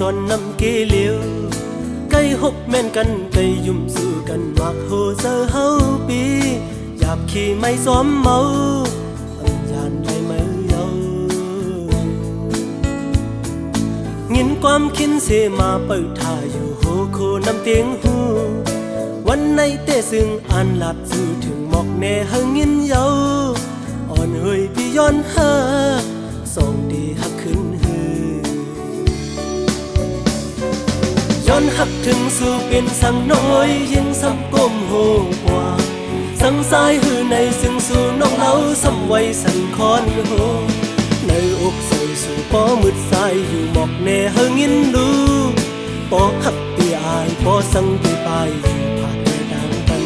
ตอนน้ำเกลียวไก่หกแม่นกันไก่ยุ่มสู้กันมักโหเซอเฮาปีหยาบขี่ไม่ซ้อมเมาอันยานได้ไม่เยางินความคินเสมาเปิดท่าอยู่โหโคน้ำเตียงหูวันในเตะซึ่งอันหลับสู่ถึงหมอกแน่หึงงินเยาอ่อนเฮยพี่ย้อนหาส่งดีหักขึ้นหือย้อนหักถึงสู่เป็นสั่งน้อยยิ่งซ้ำก้มโหกว่าสั่งสายหือในซึ่งสู่น้องเล้าซ้ำไว้สั่นคอนโหในอกใส่สู่ป้อมืดสายอยู่หมอกแน่หึงงินดูป้อหักตีอายป้อสั่งตีไปอยู่ผ่านแต่ดังกัน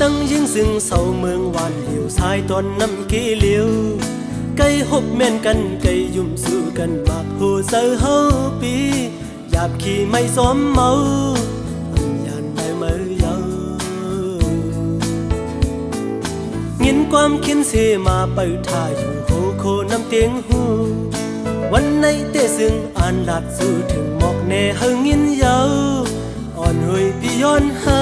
ตั้งยิ่งซึ่งเศร้าเมืองวานเหลียวสายตอนน้ำเกลียวไก่หบแม่นกันไก่ยุ่มสู้กันมากโหเซอเฮาปีหยาบขี่ไม่ซ้อมเมาอันยานได้ไม่เยางินความคินเสมาเปิดท่าอยู่โหโคน้ำเตียงหูวันในเตะซึ่งอ่านหลัดสู้ถึงหมอกแน่หึงงินเยาอ่อนเฮยพี่ย้อนหา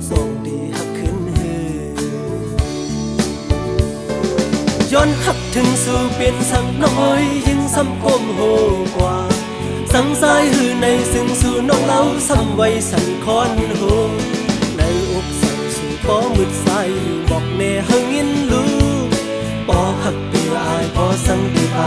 ส่งดีหักขึ้นหือย้อนหักถึงสู่เป็นสั่งน้อยยิ่งซ้ำก้มโหกว่าสั่งสายหือในซึ่งสู่น้องเล้าซ้ำไว้สั่นคอนโหในอกใส่สู่ป้อมืดสายอยู่บอกแน่หึงงินรู้ป้อหักตีอายป้อสั่งตีไป